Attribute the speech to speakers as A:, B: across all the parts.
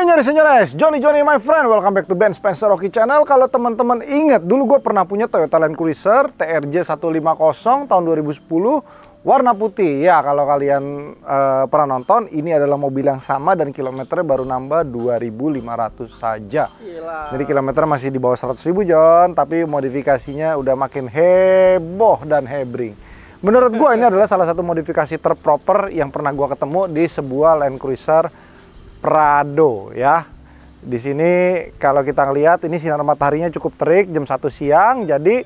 A: Senyores, Johnny my friend, welcome back to Ben Spencer Rocky Channel. Kalau teman-teman ingat, dulu gue pernah punya Toyota Land Cruiser TRJ 150 tahun 2010, warna putih. Ya, kalau kalian pernah nonton, ini adalah mobil yang sama dan kilometernya baru nambah 2.500 saja. Gila. Jadi kilometer masih di bawah 100.000 John, tapi modifikasinya udah makin heboh dan hebring. Menurut gue ini adalah salah satu modifikasi terproper yang pernah gue ketemu di sebuah Land Cruiser Prado ya. Di sini kalau kita ngelihat ini sinar mataharinya cukup terik jam 1 siang. Jadi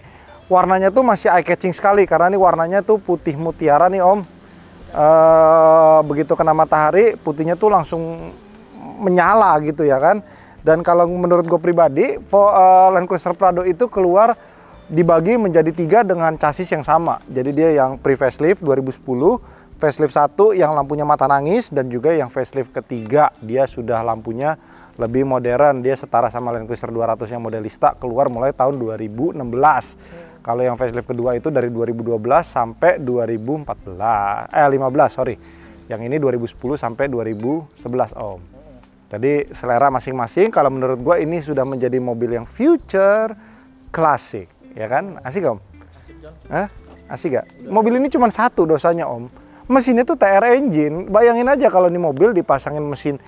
A: warnanya tuh masih eye catching sekali karena ini warnanya tuh putih mutiara nih Om. Begitu kena matahari putihnya tuh langsung menyala gitu ya kan. Dan kalau menurut gue pribadi Land Cruiser Prado itu keluar dibagi menjadi 3 dengan chassis yang sama. Jadi dia yang pre-facelift 2010, facelift 1 yang lampunya mata nangis, dan juga yang facelift ketiga dia sudah lampunya lebih modern. Dia setara sama Land Cruiser 200 yang modelista, keluar mulai tahun 2016. Kalau yang facelift kedua itu dari 2012 sampai 2015 sorry. Yang ini 2010 sampai 2011 Om. Jadi selera masing-masing. Kalau menurut gua ini sudah menjadi mobil yang future klasik. Ya kan? Asik Om?
B: Asik John.
A: Hah? Asik gak? Mobil ini cuma satu dosanya Om. Mesinnya tuh TR engine. Bayangin aja kalau ini mobil dipasangin mesin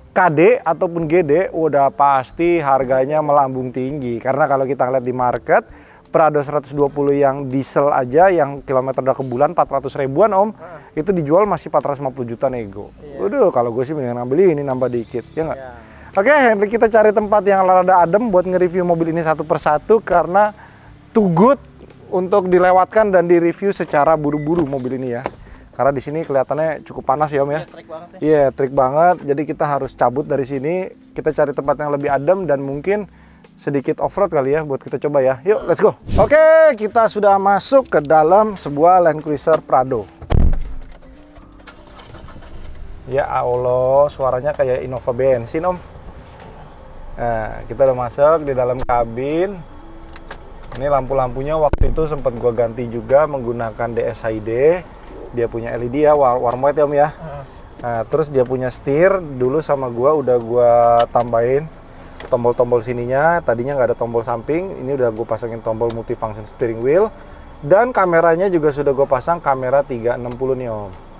A: KD ataupun GD, udah pasti harganya melambung tinggi. Karena kalau kita lihat di market, Prado 120 yang diesel aja yang kilometer udah ke bulan 400 ribuan Om, itu dijual masih 450 juta nego. Waduh, kalau gue sih mendingan ngambil ini nambah dikit, ya nggak? Oke, Henry, kita cari tempat yang rada adem buat nge-review mobil ini satu persatu karena too good untuk dilewatkan dan direview secara buru-buru mobil ini ya. Karena di sini kelihatannya cukup panas ya Om ya.
B: Trik banget ya.
A: Iya, trik banget. Jadi kita harus cabut dari sini. Kita cari tempat yang lebih adem dan mungkin sedikit off-road kali ya buat kita coba ya. Yuk, let's go. Oke, kita sudah masuk ke dalam sebuah Land Cruiser Prado. Ya Allah, suaranya kayak Innova bensin Om. Nah, kita udah masuk di dalam kabin. Ini lampu-lampunya waktu itu sempat gua ganti juga menggunakan DSHID. Dia punya LED ya, warm white ya Om ya. Nah, terus dia punya setir. Dulu sama gua udah gua tambahin tombol-tombol sininya. Tadinya nggak ada tombol samping. Ini udah gua pasangin tombol multifunction steering wheel. Dan kameranya juga sudah gua pasang kamera 360 nih Om.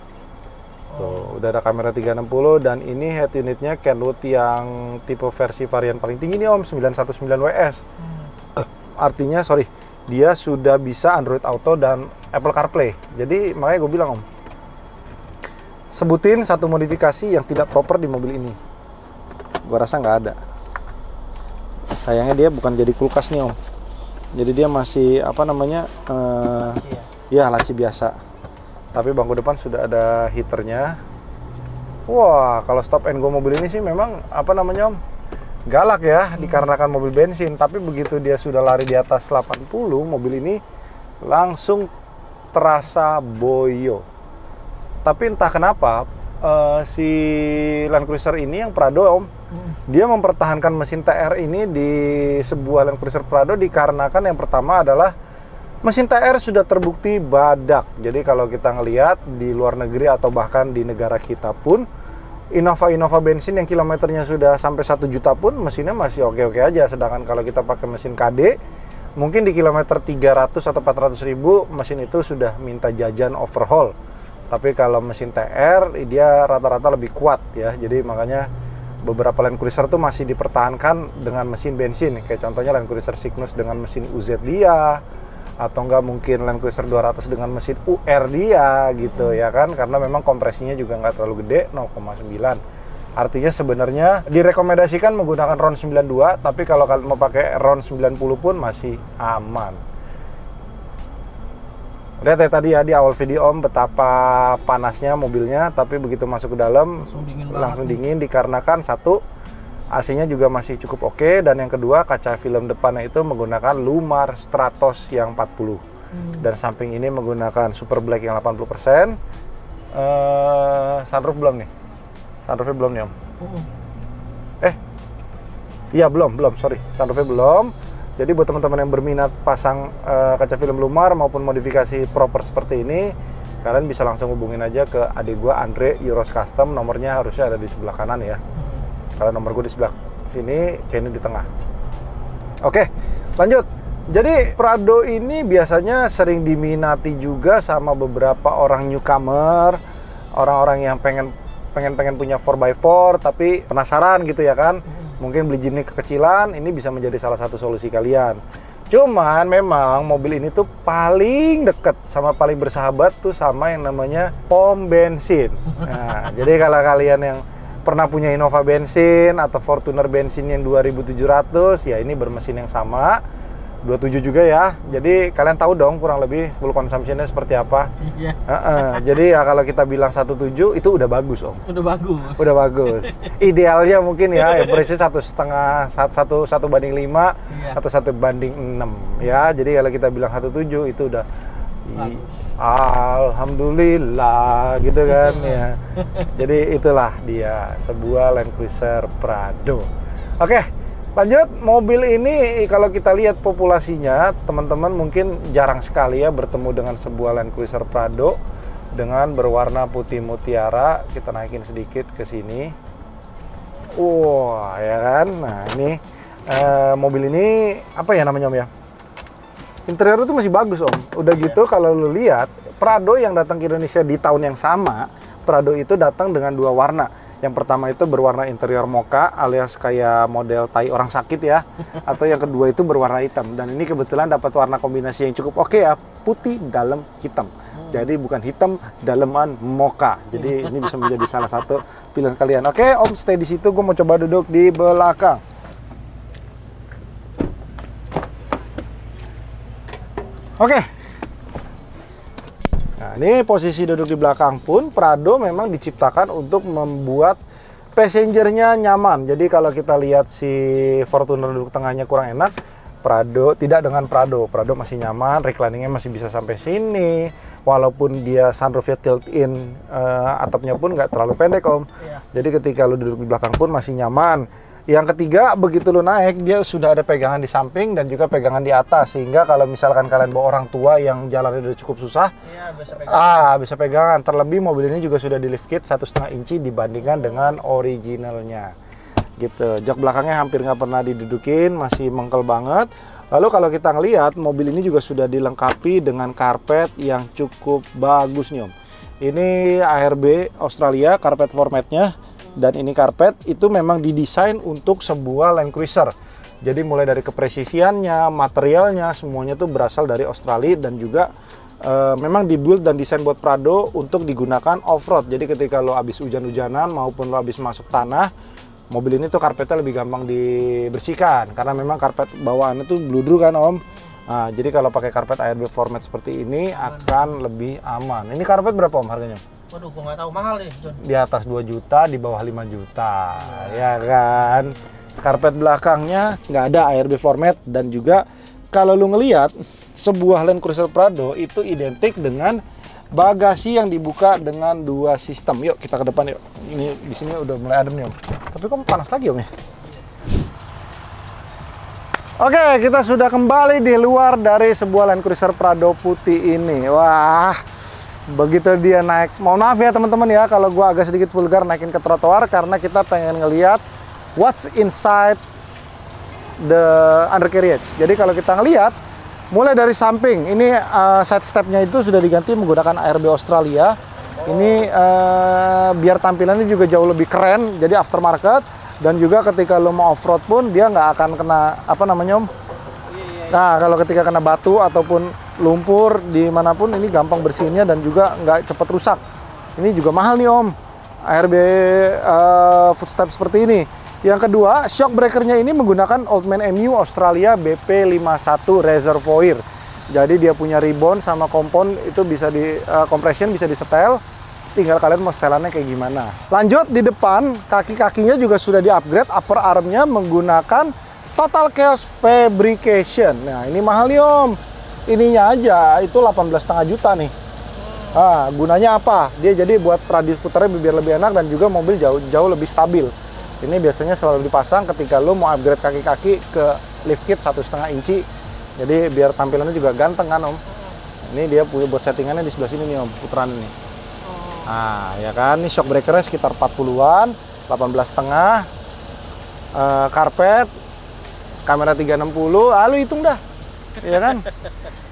A: Tuh, udah ada kamera 360 dan ini head unitnya Kenwood yang tipe versi varian paling tinggi nih Om, 919WS. Artinya, dia sudah bisa Android Auto dan Apple CarPlay. Jadi makanya gue bilang Om, sebutin satu modifikasi yang tidak proper di mobil ini. Gue rasa nggak ada. Sayangnya dia bukan jadi kulkas nih Om. Jadi dia masih apa namanya? Ya laci biasa. Tapi bangku depan sudah ada heaternya. Wah, kalau stop and go mobil ini sih memang apa namanya Om, galak ya, dikarenakan mobil bensin. Tapi begitu dia sudah lari di atas 80, mobil ini langsung terasa boyo. Tapi entah kenapa si Land Cruiser ini yang Prado Om, dia mempertahankan mesin TR ini di sebuah Land Cruiser Prado dikarenakan yang pertama adalah mesin TR sudah terbukti badak. Jadi kalau kita ngelihat di luar negeri atau bahkan di negara kita pun, Innova bensin yang kilometernya sudah sampai 1 juta pun mesinnya masih oke-oke aja. Sedangkan kalau kita pakai mesin KD, mungkin di kilometer 300 atau 400 ribu mesin itu sudah minta jajan overhaul. Tapi kalau mesin TR dia rata-rata lebih kuat ya. Jadi makanya beberapa Land Cruiser tuh masih dipertahankan dengan mesin bensin. Kayak contohnya Land Cruiser Cygnus dengan mesin UZ dia, atau enggak mungkin Land Cruiser 200 dengan mesin UR dia gitu ya kan, karena memang kompresinya juga nggak terlalu gede, 0,9. Artinya sebenarnya direkomendasikan menggunakan RON 92, tapi kalau kalian mau pakai RON 90 pun masih aman. Lihat ya tadi ya di awal video Om betapa panasnya mobilnya, tapi begitu masuk ke dalam langsung dingin dikarenakan satu, AC-nya juga masih cukup oke, dan yang kedua kaca film depannya itu menggunakan Lumar Stratos yang 40. Dan samping ini menggunakan Super Black yang 80%. Sunroof belum nih? Sunroofnya belum nih Om? Iya belum, sorry. Sunroofnya belum. Jadi buat teman-teman yang berminat pasang kaca film Lumar maupun modifikasi proper seperti ini, kalian bisa langsung hubungin aja ke adik gua Andre Euros Custom, nomornya harusnya ada di sebelah kanan ya. Kalau nomor gue di sebelah sini, ini di tengah. Oke, lanjut. Jadi Prado ini biasanya sering diminati juga sama beberapa orang newcomer, orang-orang yang pengen punya 4x4 tapi penasaran gitu ya kan. Mungkin beli Jimny kekecilan, ini bisa menjadi salah satu solusi kalian. Cuman memang mobil ini tuh paling deket sama paling bersahabat tuh sama yang namanya pom bensin. Nah, jadi kalau kalian yang pernah punya Innova bensin atau Fortuner bensin yang 2700, ya ini bermesin yang sama. 27 juga ya, jadi kalian tahu dong kurang lebih full consumption-nya seperti apa.
B: Iya.
A: Jadi ya kalau kita bilang 17 itu udah bagus om.
B: Udah bagus.
A: Udah bagus. Idealnya mungkin ya average-nya 1,5, 1 banding 5
B: Iya.
A: atau 1 banding 6 ya. Jadi kalau kita bilang 17 itu udah alhamdulillah gitu kan ya. Jadi itulah dia sebuah Land Cruiser Prado. Oke. Lanjut, mobil ini kalau kita lihat populasinya, teman-teman mungkin jarang sekali ya bertemu dengan sebuah Land Cruiser Prado dengan berwarna putih mutiara. Kita naikin sedikit ke sini. Wah, ya kan? Nah, ini mobil ini apa ya namanya om ya? Interior itu masih bagus om. Udah gitu kalau lu lihat, Prado yang datang ke Indonesia di tahun yang sama, Prado itu datang dengan 2 warna. Yang pertama itu berwarna interior mocha alias kayak model tai orang sakit ya. Atau yang kedua itu berwarna hitam. Dan ini kebetulan dapat warna kombinasi yang cukup oke ya. Putih dalam hitam. Jadi bukan hitam daleman mocha. Jadi ini bisa menjadi salah satu pilihan kalian. Oke om, stay di situ. Gue mau coba duduk di belakang. Oke. Nah, ini posisi duduk di belakang pun Prado memang diciptakan untuk membuat passengernya nyaman. Jadi kalau kita lihat si Fortuner duduk tengahnya kurang enak, Prado tidak dengan Prado. Prado masih nyaman, recliningnya masih bisa sampai sini. Walaupun dia sunroofnya tilt-in, atapnya pun nggak terlalu pendek om.
B: Iya.
A: Jadi ketika lu duduk di belakang pun masih nyaman. Yang ketiga, begitu lu naik, dia sudah ada pegangan di samping dan juga pegangan di atas. Sehingga kalau misalkan kalian bawa orang tua yang jalannya udah cukup susah, bisa pegangan. Terlebih mobil ini juga sudah di lift kit 1,5 inci dibandingkan dengan originalnya. Gitu. Jok belakangnya hampir nggak pernah didudukin, masih mengkel banget. Lalu kalau kita ngelihat, mobil ini juga sudah dilengkapi dengan karpet yang cukup bagus nih om. Ini ARB Australia, karpet formatnya. Dan ini karpet itu memang didesain untuk sebuah Land Cruiser. Jadi mulai dari kepresisiannya, materialnya, semuanya tuh berasal dari Australia dan juga memang dibuild dan desain buat Prado untuk digunakan off-road. Jadi ketika lo habis hujan-hujanan maupun lo habis masuk tanah, mobil ini tuh karpetnya lebih gampang dibersihkan karena memang karpet bawaannya tuh bludru kan om. Nah, jadi kalau pakai karpet ARB format seperti ini akan lebih aman. Ini karpet berapa om harganya?
B: Waduh, gue nggak tahu, mahal nih, John.
A: Di atas 2 juta, di bawah 5 juta, ya kan? Karpet belakangnya nggak ada ARB format dan juga kalau lu ngelihat sebuah Land Cruiser Prado itu identik dengan bagasi yang dibuka dengan 2 sistem. Yuk kita ke depan yuk. Ini di sini udah mulai adem nih om. Tapi kok panas lagi om ya? Oke, kita sudah kembali di luar dari sebuah Land Cruiser Prado putih ini. Wah. Begitu dia naik, mohon maaf ya teman-teman ya kalau gua agak sedikit vulgar naikin ke trotoar karena kita pengen ngelihat what's inside the undercarriage. Jadi kalau kita ngelihat mulai dari samping, ini side stepnya itu sudah diganti menggunakan ARB Australia. Ini biar tampilannya juga jauh lebih keren, jadi aftermarket. Dan juga ketika lo mau off-road pun dia nggak akan kena apa namanya om. Nah kalau ketika kena batu ataupun lumpur dimanapun ini gampang bersihinnya dan juga nggak cepat rusak. Ini juga mahal nih om, ARB footstep seperti ini. Yang kedua, shock breakernya ini menggunakan Oldman MU Australia BP51 Reservoir. Jadi dia punya ribbon sama kompon itu bisa di compression bisa disetel. Tinggal kalian mau setelannya kayak gimana. Lanjut di depan, kaki-kakinya juga sudah di-upgrade upper armnya menggunakan Total Chaos Fabrication. Nah ini mahal nih om. Ininya aja itu 18,5 juta nih. Nah, gunanya apa? Dia jadi buat radius putarnya biar lebih enak dan juga mobil jauh lebih stabil. Ini biasanya selalu dipasang ketika lo mau upgrade kaki-kaki ke lift kit 1,5 inci. Jadi biar tampilannya juga ganteng kan om. Ini dia buat settingannya di sebelah sini nih om, putaran ini. Nah ya kan, ini shock breakernya sekitar 40-an, 18,5. karpet, kamera 360, lalu hitung dah, ya kan?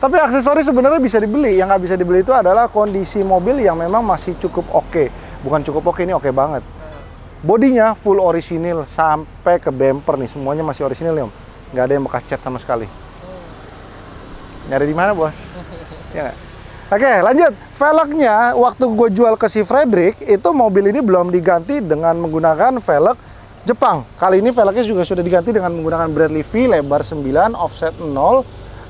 A: Tapi aksesoris sebenarnya bisa dibeli. Yang nggak bisa dibeli itu adalah kondisi mobil yang memang masih cukup oke. Bukan cukup oke, ini oke banget. Bodinya full orisinil sampai ke bumper nih, semuanya masih orisinil nih Om. Nggak ada yang bekas cat sama sekali. Nyari di mana bos? Ya nggak? Oke, lanjut. Velgnya waktu gue jual ke si Frederick, itu mobil ini belum diganti dengan menggunakan velg Jepang. Kali ini velgnya juga sudah diganti dengan menggunakan Bradley V lebar 9, offset 0.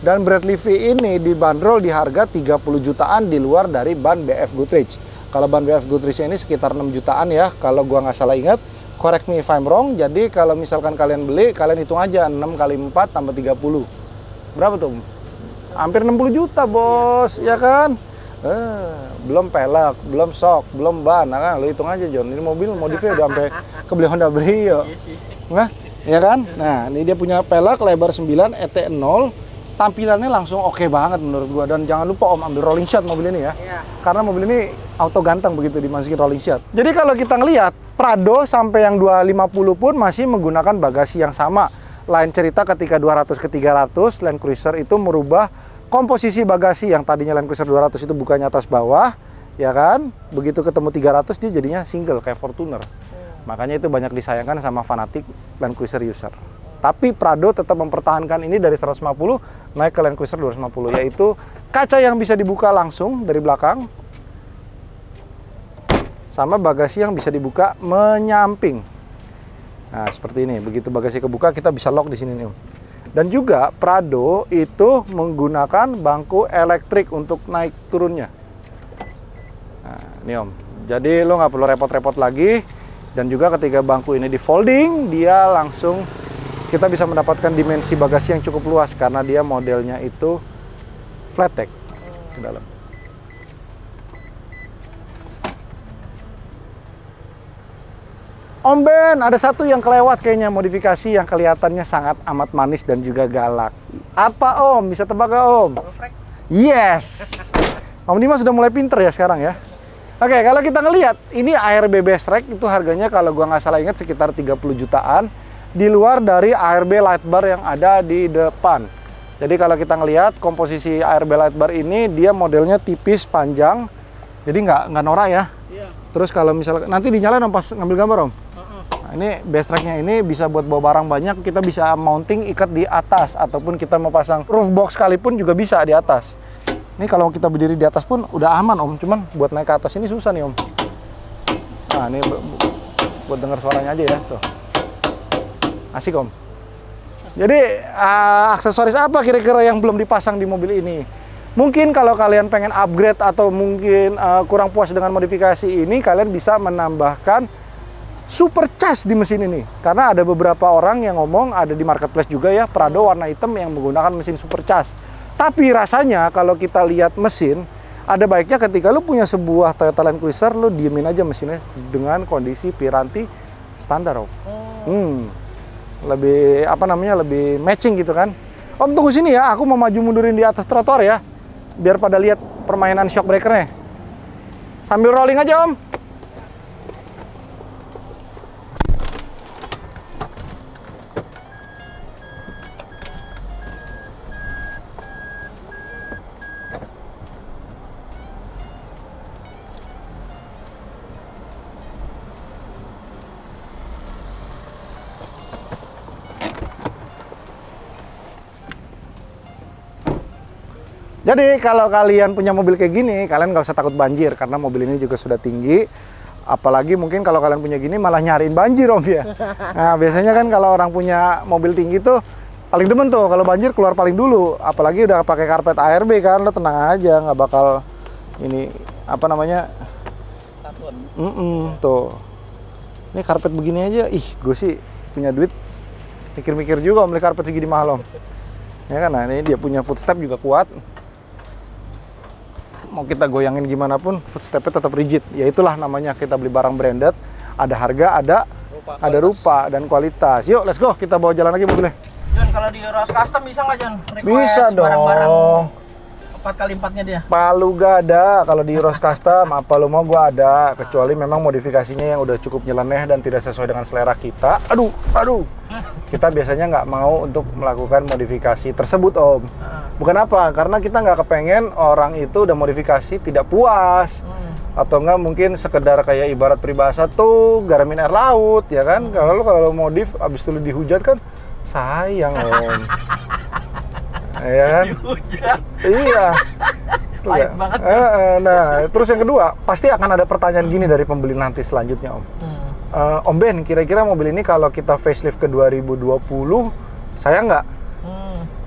A: Dan Bradley V ini dibanderol di harga 30 jutaan di luar dari ban BF Goodrich. Kalau ban BF Goodrich ini sekitar 6 jutaan ya, kalau gua nggak salah ingat. Correct me if I'm wrong. Jadi kalau misalkan kalian beli, kalian hitung aja 6 kali 4 tambah 30. Berapa tuh? Hampir 60 juta bos, ya kan? Belum pelek, belum sok, belum ban, nah kan? Lo hitung aja John. Ini mobil modifnya udah sampai kebeli Honda Brio. Nah, ya kan? Nah, ini dia punya pelek lebar 9, ET0. Tampilannya langsung oke banget menurut gua. Dan jangan lupa Om ambil rolling shot mobil ini ya. Karena mobil ini auto ganteng begitu dimasukin rolling shot. Jadi kalau kita ngelihat Prado sampai yang 250 pun masih menggunakan bagasi yang sama. Lain cerita ketika 200 ke 300 Land Cruiser itu merubah komposisi bagasi. Yang tadinya Land Cruiser 200 itu bukannya atas bawah, ya kan? Begitu ketemu 300 dia jadinya single kayak Fortuner. Makanya itu banyak disayangkan sama fanatik Land Cruiser user. Tapi Prado tetap mempertahankan ini dari 150 naik ke Land Cruiser 250, yaitu kaca yang bisa dibuka langsung dari belakang sama bagasi yang bisa dibuka menyamping. Nah, seperti ini. Begitu bagasi kebuka kita bisa lock di sini nih Om. Dan juga Prado itu menggunakan bangku elektrik untuk naik turunnya. Nah, ini Om. Jadi lo nggak perlu repot-repot lagi. Dan juga ketika bangku ini di folding, dia langsung kita bisa mendapatkan dimensi bagasi yang cukup luas karena dia modelnya itu flat deck ke dalam. Om Ben, ada satu yang kelewat kayaknya, modifikasi yang kelihatannya sangat amat manis dan juga galak. Apa Om? Bisa tebak gak Om? Yes! Om Dimas sudah mulai pinter ya sekarang ya. Oke, kalau kita ngelihat, ini ARB base rack itu harganya kalau gua nggak salah ingat sekitar 30 jutaan. Di luar dari ARB light bar yang ada di depan. Jadi kalau kita ngelihat komposisi ARB light bar ini, dia modelnya tipis, panjang. Jadi nggak norak ya. Iya. Terus kalau misalnya, nanti dinyalain Om pas ngambil gambar Om. Nah, ini base racknya ini bisa buat bawa barang banyak, kita bisa mounting ikat di atas. Ataupun kita mau pasang roof box sekalipun juga bisa di atas. Ini kalau kita berdiri di atas pun udah aman Om, cuman buat naik ke atas ini susah nih Om. Nah ini buat dengar suaranya aja ya, tuh. Asik Om. Jadi aksesoris apa kira-kira yang belum dipasang di mobil ini? Mungkin kalau kalian pengen upgrade atau mungkin kurang puas dengan modifikasi ini, kalian bisa menambahkan super charge di mesin ini. Karena ada beberapa orang yang ngomong, ada di marketplace juga ya, Prado warna hitam yang menggunakan mesin super charge. Tapi rasanya kalau kita lihat mesin, ada baiknya ketika lu punya sebuah Toyota Land Cruiser, lu diemin aja mesinnya dengan kondisi Piranti standar Om. Lebih apa namanya, lebih matching gitu kan. Om tunggu sini ya, aku mau maju mundurin di atas trotoar ya, biar pada lihat permainan shock breakernya. Sambil rolling aja Om. Jadi kalau kalian punya mobil kayak gini, kalian nggak usah takut banjir karena mobil ini juga sudah tinggi. Apalagi mungkin kalau kalian punya gini malah nyariin banjir Om ya. Nah biasanya kan kalau orang punya mobil tinggi tuh paling demen tuh kalau banjir keluar paling dulu. Apalagi udah pakai karpet ARB kan, lo tenang aja nggak bakal ini apa namanya. Tuh. Ini karpet begini aja, gue sih punya duit mikir-mikir juga beli karpet segini mahal Om. Ya kan, nah ini dia punya footstep juga kuat. Mau kita goyangin gimana pun footstepnya tetap rigid. Ya itulah namanya kita beli barang branded, ada harga, ada rupa dan kualitas. Yuk let's go, kita bawa jalan lagi mobilnya.
B: John, kalau di Ros Custom bisa nggak John?
A: Bisa dong.
B: 4x4-nya dia.
A: Palu gak ada, kalau di Eros Custom apa lu mau gua ada, kecuali memang modifikasinya yang udah cukup nyeleneh dan tidak sesuai dengan selera kita. Aduh. Kita biasanya nggak mau untuk melakukan modifikasi tersebut, Om. Bukan apa, karena kita nggak kepengen orang itu udah modifikasi tidak puas. Atau enggak mungkin sekedar kayak ibarat peribahasa tuh garamin air laut, ya kan? Kalau modif abis itu lu dihujat kan sayang, Om. Ya kan?
B: Dihujat.
A: Iya.
B: Pahit banget.
A: Nah, terus yang kedua, pasti akan ada pertanyaan gini dari pembeli nanti selanjutnya, Om. Om Ben, kira-kira mobil ini kalau kita facelift ke 2020, sayang nggak?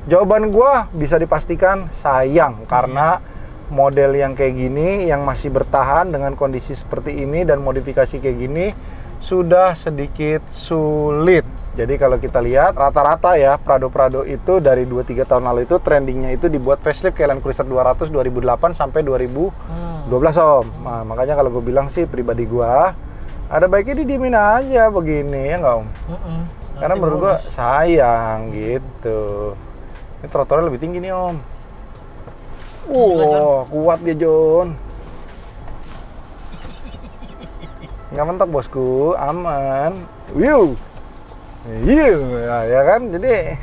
A: Jawaban gua bisa dipastikan sayang, karena model yang kayak gini, yang masih bertahan dengan kondisi seperti ini dan modifikasi kayak gini, sudah sedikit sulit. Jadi kalau kita lihat rata-rata ya Prado itu dari 2-3 tahun lalu itu trendingnya itu dibuat facelift kayak Land Cruiser 200 2008 sampai 2012, Om. Nah, makanya kalau gue bilang sih pribadi gue ada baiknya didiemin aja begini ya nggak, Om? Karena menurut gue sayang gitu. Ini trotoarnya lebih tinggi nih, Om. Kuat dia, John. Nggak mentok, bosku. Aman. Iya, ya kan? Jadi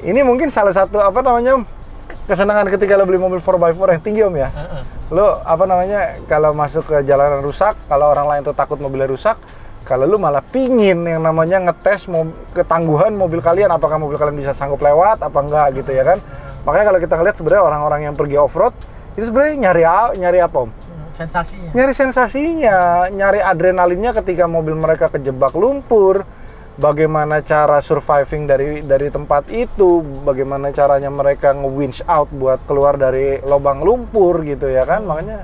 A: ini mungkin salah satu apa namanya kesenangan ketika lo beli mobil 4x4 yang tinggi, Om ya. Lo apa namanya kalau masuk ke jalanan rusak, kalau orang lain tuh takut mobilnya rusak, kalau lu malah pingin yang namanya ngetes ketangguhan mobil kalian, apakah mobil kalian bisa sanggup lewat apa enggak gitu ya kan. Makanya kalau kita ngeliat sebenarnya orang-orang yang pergi off-road itu sebenarnya nyari apa, Om?
B: Sensasinya.
A: Nyari sensasinya, nyari adrenalinnya ketika mobil mereka kejebak lumpur. Bagaimana cara surviving dari tempat itu, bagaimana caranya mereka nge-winch out buat keluar dari lubang lumpur gitu ya kan. Makanya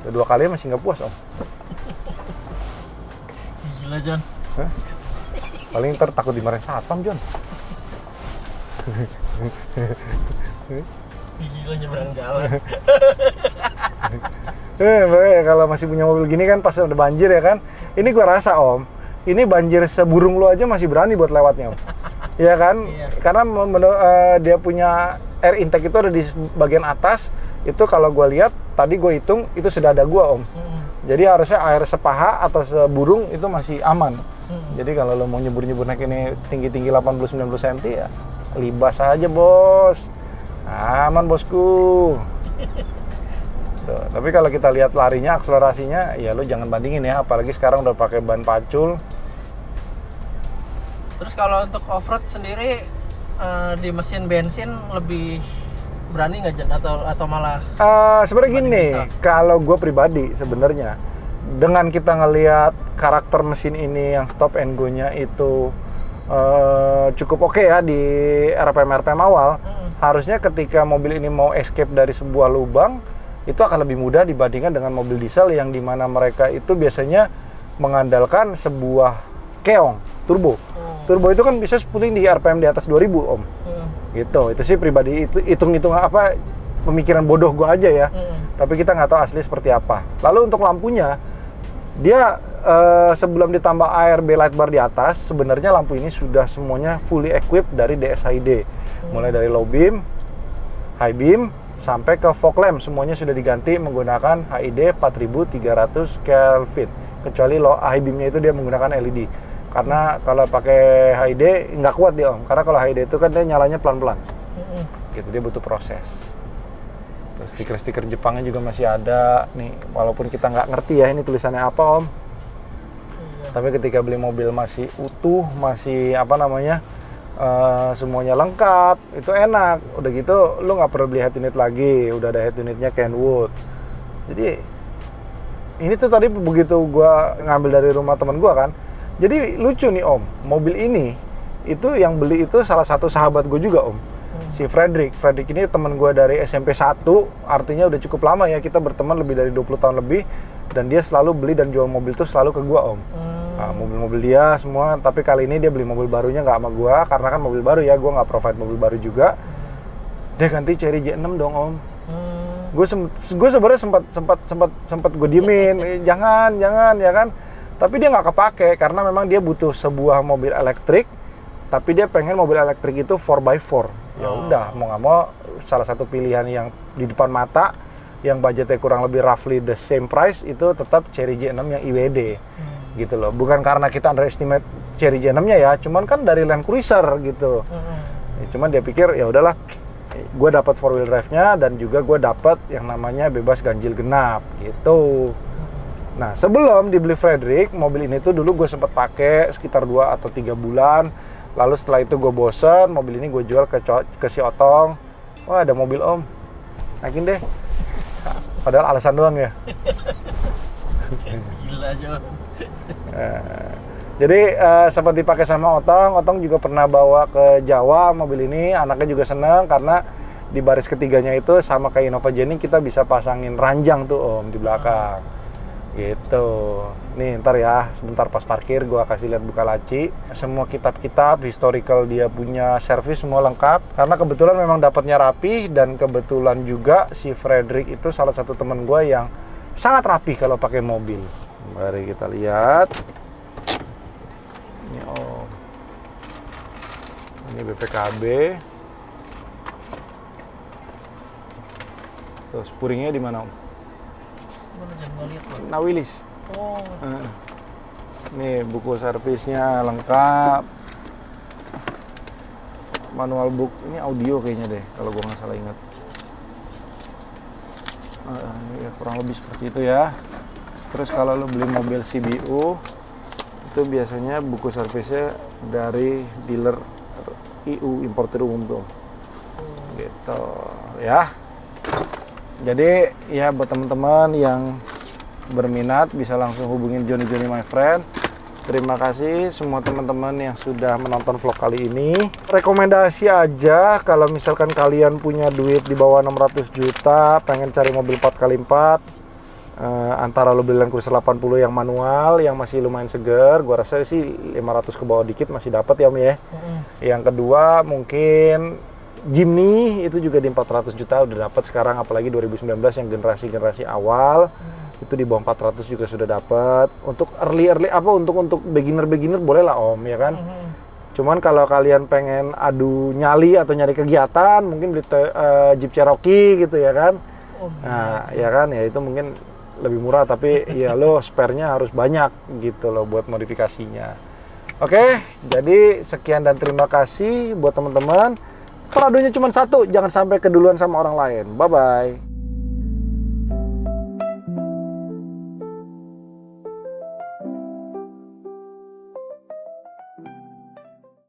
A: kedua kali masih nggak puas, Om.
B: Gila, John.
A: Hah? Paling ntar takut dimarahin satpam, John.
B: Gila nyebrang jalan.
A: Kalau masih punya mobil gini kan pas ada banjir ya kan. Ini gua rasa, Om, ini banjir seburung lo aja masih berani buat lewatnya, Om. Ya kan?
B: Iya.
A: Karena dia punya air intake itu ada di bagian atas. Itu kalau gua lihat tadi gua hitung itu sudah ada gua, Om. Jadi harusnya air sepaha atau seburung itu masih aman. Jadi kalau lo mau nyebur-nyebur naik ini tinggi-tinggi 80-90 cm ya libas aja, Bos. Aman, bosku. Tuh, tapi kalau kita lihat larinya, akselerasinya, ya lo jangan bandingin ya, apalagi sekarang udah pakai ban pacul.
B: Terus kalau untuk off-road sendiri di mesin bensin lebih berani nggak, Jen? Atau malah?
A: Sebenarnya gini, kalau gue pribadi sebenarnya dengan kita ngelihat karakter mesin ini yang stop and go-nya itu cukup oke ya di RPM awal, harusnya ketika mobil ini mau escape dari sebuah lubang itu akan lebih mudah dibandingkan dengan mobil diesel yang dimana mereka itu biasanya mengandalkan sebuah keong turbo. Turbo itu kan bisa sputing di RPM di atas 2000, Om. Gitu. Itu sih pribadi itu hitung-hitung apa pemikiran bodoh gua aja ya. Tapi kita nggak tahu asli seperti apa. Lalu untuk lampunya, dia sebelum ditambah ARB light bar di atas, sebenarnya lampu ini sudah semuanya fully equipped dari DSID. Mulai dari low beam, high beam, sampai ke fog lamp semuanya sudah diganti menggunakan HID 4300 Kelvin. Kecuali high beamnya itu dia menggunakan LED. Karena kalau pakai HID nggak kuat dia, Om. Karena kalau HID itu kan dia nyalanya pelan-pelan. Gitu, dia butuh proses. Terus stiker-stiker Jepangnya juga masih ada nih, walaupun kita nggak ngerti ya ini tulisannya apa, Om. Tapi ketika beli mobil masih utuh, masih apa namanya, semuanya lengkap, itu enak. Udah gitu, lu nggak perlu beli head unit lagi, udah ada head unitnya Kenwood. Jadi ini tuh tadi begitu gua ngambil dari rumah teman gua kan. Jadi lucu nih, Om, mobil ini itu yang beli itu salah satu sahabat gue juga, Om. Si Frederick ini teman gue dari SMP 1, artinya udah cukup lama ya, kita berteman lebih dari 20 tahun lebih, dan dia selalu beli dan jual mobil tuh selalu ke gue, Om. Nah, mobil-mobil dia semua, tapi kali ini dia beli mobil barunya nggak sama gue, karena kan mobil baru ya, gue nggak provide mobil baru juga. Dia ganti Cherry J6 dong, Om. Gue sebenarnya sempat gue diemin, jangan ya kan. Tapi dia nggak kepake karena memang dia butuh sebuah mobil elektrik, tapi dia pengen mobil elektrik itu 4x4 Ya udah, mau nggak mau salah satu pilihan yang di depan mata yang budgetnya kurang lebih roughly the same price itu tetap Chery J6 yang IWD. Gitu loh. Bukan karena kita underestimate Chery J6-nya ya, cuman kan dari Land Cruiser gitu. Ya, cuman dia pikir ya udahlah, gue dapat 4 wheel drive-nya dan juga gue dapat yang namanya bebas ganjil genap gitu. Nah, sebelum dibeli Frederick, mobil ini tuh dulu gue sempat pakai sekitar 2 atau 3 bulan. Lalu setelah itu gue bosen, mobil ini gue jual ke si Otong. Wah, ada mobil om, naikin deh. Padahal alasan doang ya.
B: Gila John.
A: Jadi sempat dipakai sama Otong juga pernah bawa ke Jawa mobil ini, anaknya juga seneng karena di baris ketiganya itu sama kayak Innova Jenny kita bisa pasangin ranjang tuh om di belakang. Gitu. Nih ntar ya, sebentar pas parkir gua kasih lihat buka laci. Semua kitab-kitab historical dia punya, servis semua lengkap. Karena kebetulan memang dapatnya rapi dan kebetulan juga si Frederick itu salah satu teman gua yang sangat rapi kalau pakai mobil. Mari kita lihat. Ini om. Ini BPKB. Tuh, spuringnya di mana om?
B: Mana jangan lihat loh.
A: Nawilis.
B: Oh.
A: Nih buku servisnya lengkap. Manual book, ini audio kayaknya deh kalau gua nggak salah ingat. Ya, kurang lebih seperti itu ya. Terus kalau lo beli mobil CBU itu biasanya buku servisnya dari dealer IU, importer umum tuh. Gitu ya. Jadi ya buat teman-teman yang berminat bisa langsung hubungin Johnny My Friend. Terima kasih semua teman-teman yang sudah menonton vlog kali ini. Rekomendasi aja kalau misalkan kalian punya duit di bawah 600 juta, pengen cari mobil 4x4, antara lo beli Land Cruiser 80 yang manual yang masih lumayan seger, gua rasa sih 500 ke bawah dikit masih dapat ya om ya. Yang kedua mungkin Jimny itu juga di 400 juta udah dapat sekarang, apalagi 2019 yang generasi awal itu di bawah 400 juga sudah dapat. Untuk early untuk beginner boleh lah om ya kan. Cuman kalau kalian pengen adu nyali atau nyari kegiatan mungkin beli Jeep Cherokee gitu ya kan. Nah ya kan, ya itu mungkin lebih murah tapi ya lo spare-nya harus banyak gitu loh buat modifikasinya. Oke, jadi sekian dan terima kasih buat teman-teman. Tradonya cuma satu, jangan sampai keduluan sama orang lain. Bye-bye.